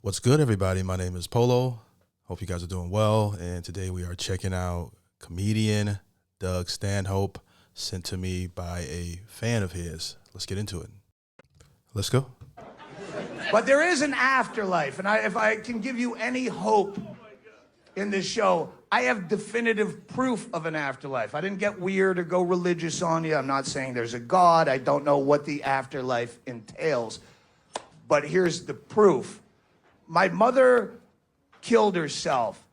What's good, everybody? My name is Polo. Hope you guys are doing well. And today we are checking out comedian Doug Stanhope, sent to me by a fan of his. Let's get into it. Let's go. But there is an afterlife, and if I can give you any hope in this show, I have definitive proof of an afterlife. I didn't get weird or go religious on you. I'm not saying there's a God. I don't know what the afterlife entails. But here's the proof. My mother killed herself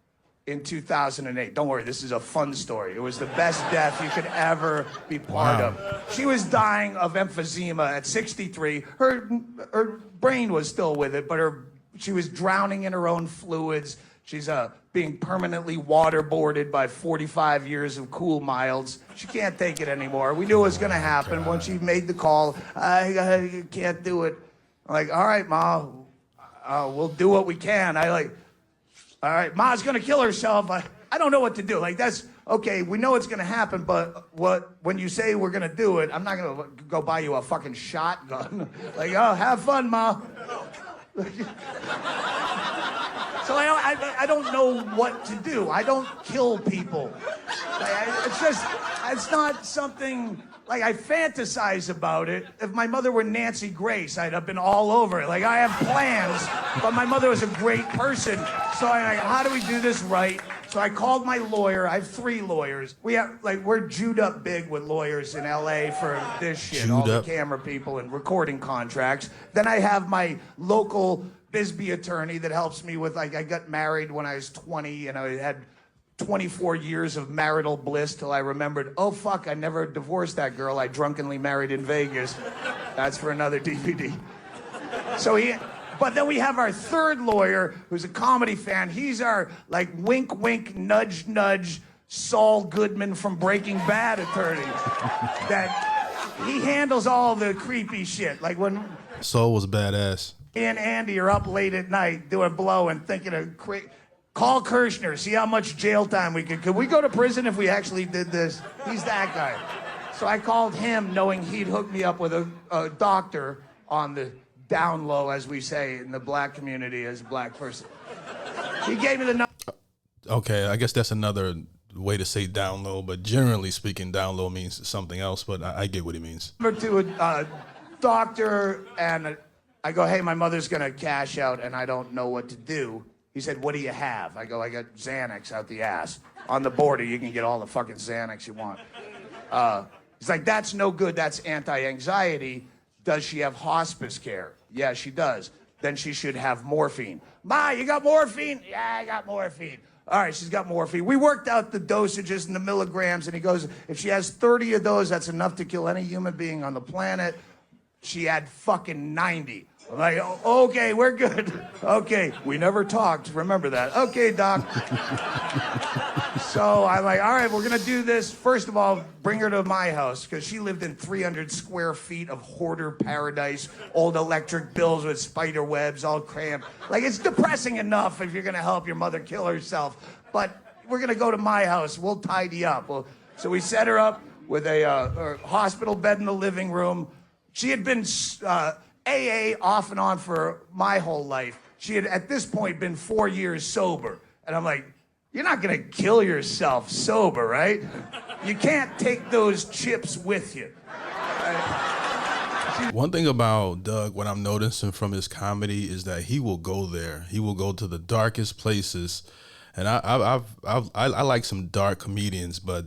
in 2008. Don't worry, this is a fun story. It was the best death you could ever be part of. She was dying of emphysema at 63. Her brain was still with it, but she was drowning in her own fluids. She's being permanently waterboarded by 45 years of cool milds. She can't take it anymore. We knew it was gonna happen when she made the call. I can't do it. I'm like, all right, Ma, we'll do what we can. All right, Ma's gonna kill herself. I don't know what to do. That's okay. We know it's gonna happen, but when you say we're gonna do it, I'm not gonna go buy you a fucking shotgun. Oh, have fun, Ma. So I don't know what to do. I don't kill people. It's not something. I fantasize about it. If my mother were Nancy Grace, I'd have been all over it. I have plans, but my mother was a great person. So I'm like, how do we do this right? So I called my lawyer. I have 3 lawyers. We're Jewed up big with lawyers in LA for this shit. All the camera people and recording contracts. Then I have my local Bisbee attorney that helps me with, I got married when I was 20 and I had 24 years of marital bliss till I remembered, oh fuck, I never divorced that girl I drunkenly married in Vegas. That's for another DVD. But then we have our 3rd lawyer who's a comedy fan. He's our wink wink nudge nudge Saul Goodman from Breaking Bad attorney. That he handles all the creepy shit. When Saul was badass. Me and Andy are up late at night doing blow and thinking of call Kirshner, see how much jail time we could we go to prison if we actually did this? He's that guy. So I called him knowing he'd hook me up with a doctor on the down low, as we say in the black community as a black person. He gave me the number. Okay, I guess that's another way to say down low, but generally speaking, down low means something else, but I get what he means. To a doctor, and I go, hey, my mother's gonna cash out and I don't know what to do. He said, what do you have? I go, I got Xanax out the ass. On the border, you can get all the fucking Xanax you want. He's like, that's no good. That's anti-anxiety. Does she have hospice care? Yeah, she does. Then she should have morphine. Ma, you got morphine? Yeah, I got morphine. All right, she's got morphine. We worked out the dosages and the milligrams, and he goes, if she has 30 of those, that's enough to kill any human being on the planet. She had fucking 90. I'm like, okay, we're good. Okay, we never talked. Remember that. Okay, doc. So I'm like, all right, we're gonna do this. First of all, bring her to my house, because she lived in 300 square feet of hoarder paradise, old electric bills with spider webs, all cramped. It's depressing enough if you're gonna help your mother kill herself, but we're gonna go to my house. We'll tidy up. So we set her up with a hospital bed in the living room. She had been AA off and on for my whole life. She had, at this point, been 4 years sober. And I'm like, you're not gonna kill yourself sober, right? You can't take those chips with you. One thing about Doug, what I'm noticing from his comedy is that he will go there. He will go to the darkest places. And I like some dark comedians, but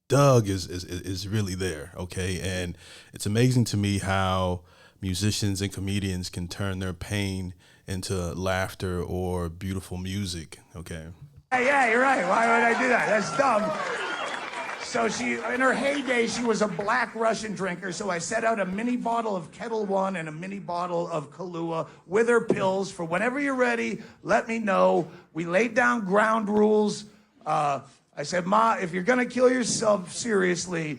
Doug is really there, okay? And it's amazing to me how musicians and comedians can turn their pain into laughter or beautiful music, okay? Yeah, you're right. Why would I do that? That's dumb. So she, in her heyday, she was a black Russian drinker, so I set out a mini bottle of Kettle One and a mini bottle of Kahlua with her pills for whenever you're ready, let me know. We laid down ground rules. I said, Ma, if you're gonna kill yourself seriously,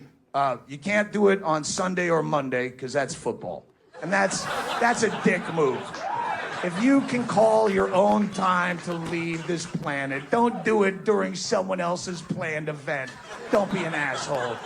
you can't do it on Sunday or Monday, because that's football. And that's a dick move. If you can call your own time to leave this planet, don't do it during someone else's planned event. Don't be an asshole.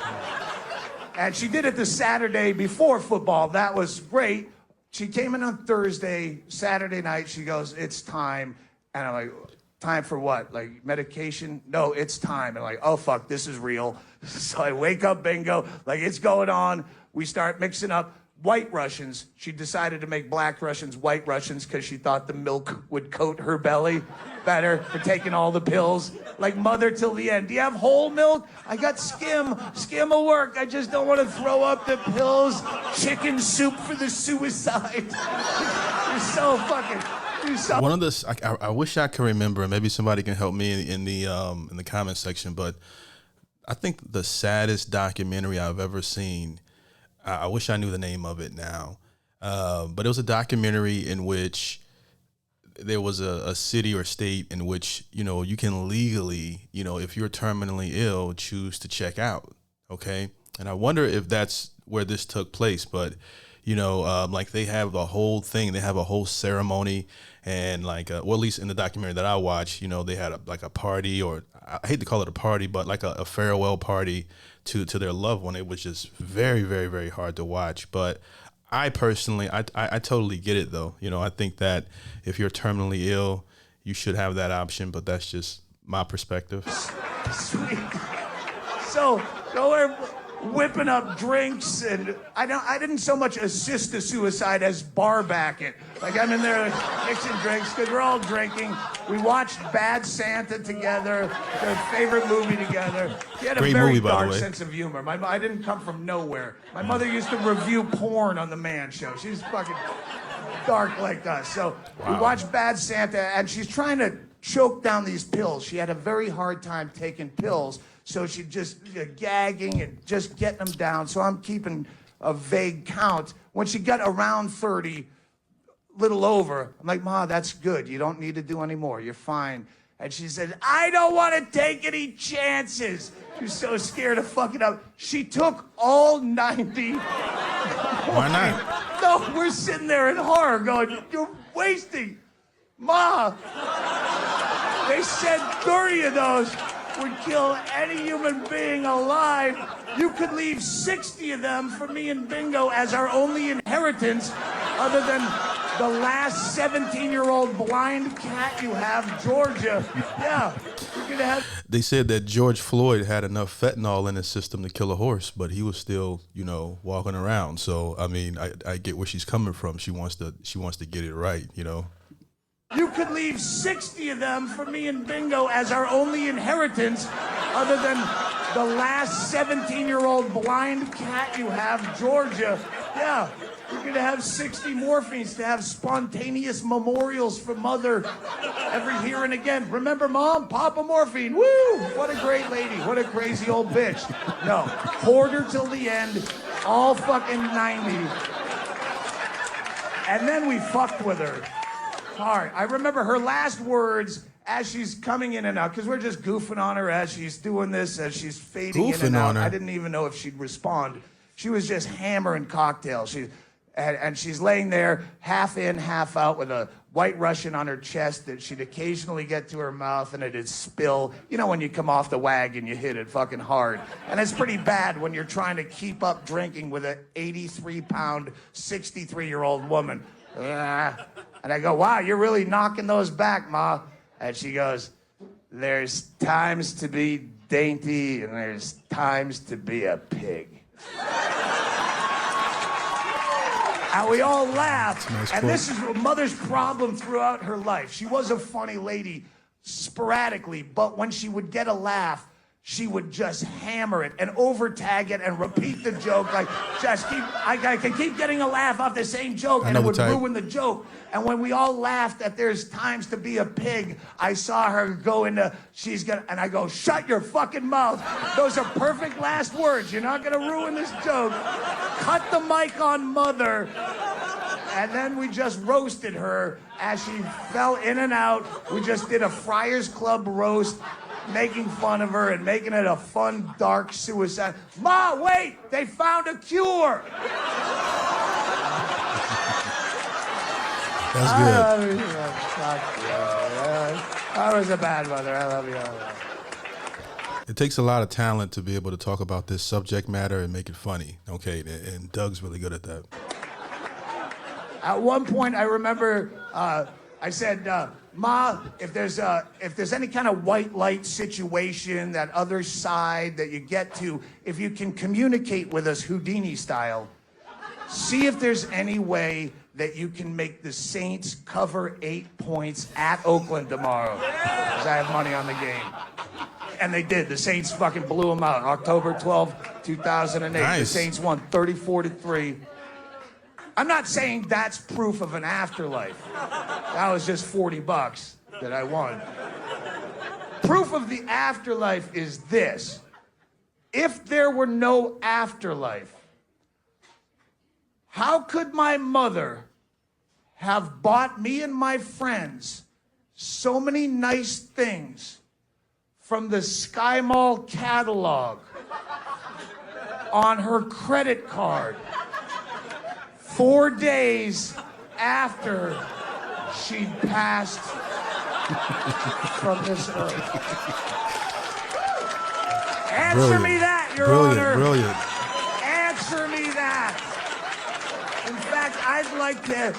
And she did it the Saturday before football. That was great. she came in on Thursday, Saturday night, she goes, it's time. And I'm like, time for what? Like medication? No, it's time. And I'm like, oh fuck, this is real. So I wake up Bingo, like it's going on. We start mixing up White Russians. She decided to make Black Russians White Russians because she thought the milk would coat her belly better for taking all the pills. Like mother till the end. Do you have whole milk? I got skim. Skim will work. I just don't want to throw up the pills. Chicken soup for the suicide. You're so fucking... One of the, I wish I could remember, and maybe somebody can help me in the comment section, but I think the saddest documentary I've ever seen, I wish I knew the name of it now, but it was a documentary in which there was a city or state in which, you know, you can legally, you know, if you're terminally ill, choose to check out. Okay. And I wonder if that's where this took place, but you know, like they have a whole thing, they have a whole ceremony, and like, well, at least in the documentary that I watched, you know, they had like a party, or I hate to call it a party, but like a farewell party to their loved one. It was just very, very, very hard to watch. But I personally, I totally get it though. You know, I think that if you're terminally ill, you should have that option, but that's just my perspective. Sweet. So we're whipping up drinks, and I didn't so much assist the suicide as bar back it. Like I'm in there mixing drinks because we're all drinking. We watched Bad Santa together, their favorite movie together. She had a Great very movie, by the dark way. sense of humor. I didn't come from nowhere. My mother used to review porn on the Man Show. She's fucking dark like us. So we watched Bad Santa, and she's trying to choke down these pills. She had a very hard time taking pills. So she just gagging and just getting them down. So I'm keeping a vague count. When she got around 30, little over, I'm like, Ma, that's good. You don't need to do any more. You're fine. And she said, I don't want to take any chances. She was so scared of fucking up. She took all 90. Why not? No, we're sitting there in horror going, you're wasting. Ma, they said 30 of those would kill any human being alive. You could leave 60 of them for me and Bingo as our only inheritance, other than the last 17-year-old blind cat you have, Georgia. Yeah, you're gonna have. They said that George Floyd had enough fentanyl in his system to kill a horse, but he was still, you know, walking around. So I mean, I get where she's coming from. She wants to get it right, you know. You could leave 60 of them for me and Bingo as our only inheritance, other than the last 17-year-old blind cat you have, Georgia. Yeah, you're gonna have 60 morphines to have spontaneous memorials for Mother every here and again. Remember, Mom? Papa Morphine. Woo! What a great lady. What a crazy old bitch. No, hoarder till the end, all fucking 90. And then we fucked with her. Hard. I remember her last words as she's coming in and out, because we're just goofing on her as she's doing this, as she's fading in and out. I didn't even know if she'd respond. She was just hammering cocktails. And she's laying there, half in, half out, with a White Russian on her chest that she'd occasionally get to her mouth, and it'd spill. You know when you come off the wagon, you hit it fucking hard. And it's pretty bad when you're trying to keep up drinking with an 83-pound, 63-year-old woman. And I go, wow, you're really knocking those back, Ma. And she goes, there's times to be dainty and there's times to be a pig. And we all laughed. Nice and quote. This is Mother's problem throughout her life. She was a funny lady sporadically, but when she would get a laugh, she would just hammer it and overtag it and repeat the joke. Like, just keep, I could keep getting a laugh off the same joke, and it would ruin the joke. And when we all laughed at there's times to be a pig, I saw her go into, and I go, shut your fucking mouth. Those are perfect last words. You're not gonna ruin this joke. Cut the mic on Mother. And then we just roasted her as she fell in and out. We just did a Friars Club roast, making fun of her and making it a fun, dark suicide. Ma, wait! They found a cure! That's I good. love you. Fuck you. I was a bad mother. I love you. It takes a lot of talent to be able to talk about this subject matter and make it funny. Okay, and Doug's really good at that. At one point, I remember I said, Ma, if there's any kind of white light situation, that other side that you get to, if you can communicate with us Houdini style, see if there's any way that you can make the Saints cover 8 points at Oakland tomorrow. Because I have money on the game. And they did. The Saints fucking blew them out. October 12, 2008. Nice. The Saints won 34-3. I'm not saying that's proof of an afterlife. That was just $40 that I won. Proof of the afterlife is this. If there were no afterlife, how could my mother have bought me and my friends so many nice things from the Sky Mall catalog on her credit card 4 days after she passed from this earth? Answer me that, Your Honor. Brilliant. Answer me that. In fact, I'd like to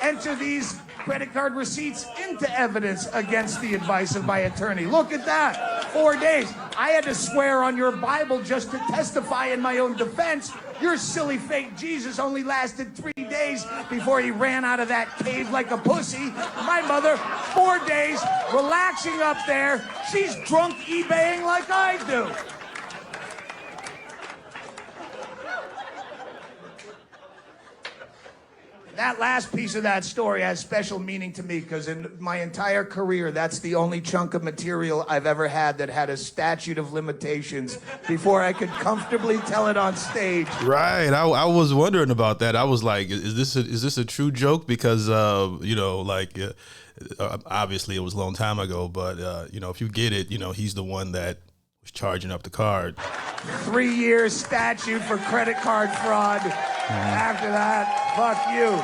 enter these credit card receipts into evidence against the advice of my attorney. Look at that. 4 days. I had to swear on your Bible just to testify in my own defense. Your silly fake Jesus only lasted 3 days before he ran out of that cave like a pussy. My mother, 4 days, relaxing up there. She's drunk eBaying like I do. That last piece of that story has special meaning to me because in my entire career, that's the only chunk of material I've ever had that had a statute of limitations before I could comfortably tell it on stage. Right. I was wondering about that. I was like, is this a true joke? Because, obviously it was a long time ago, but, if you get it, he's the one that was charging up the card. 3-year statute for credit card fraud. After that, fuck you.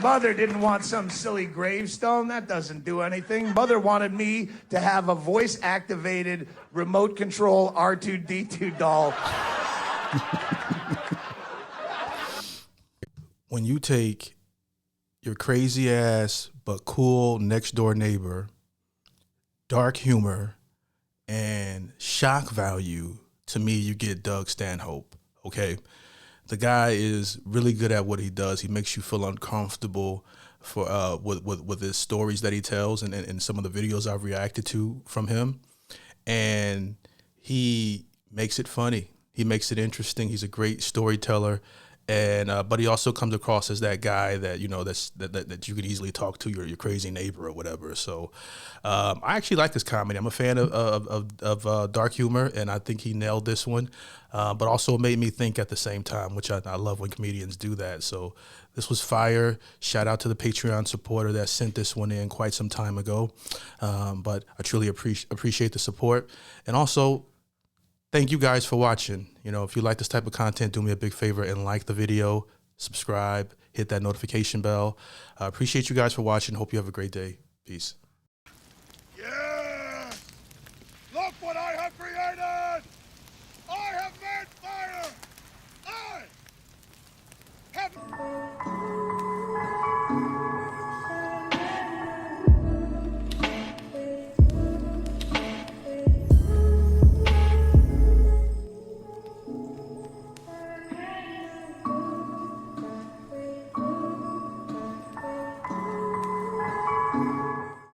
Mother didn't want some silly gravestone. That doesn't do anything. Mother wanted me to have a voice-activated remote control R2-D2 doll. When you take your crazy ass but cool next door neighbor, dark humor, and shock value, to me, you get Doug Stanhope, okay? The guy is really good at what he does. He makes you feel uncomfortable for with his stories that he tells and some of the videos I've reacted to from him. And he makes it funny. He makes it interesting. He's a great storyteller. And but he also comes across as that guy that that you could easily talk to, your crazy neighbor or whatever. So I actually like this comedy. I'm a fan of dark humor, and I think he nailed this one. But also made me think at the same time, which I love when comedians do that. So this was fire. Shout out to the Patreon supporter that sent this one in quite some time ago. But I truly appreciate the support, and also thank you guys for watching. If you like this type of content, do me a big favor and like the video, subscribe, hit that notification bell. I appreciate you guys for watching. Hope you have a great day. Peace. Yeah! Look what I have created! I have made fire! I have...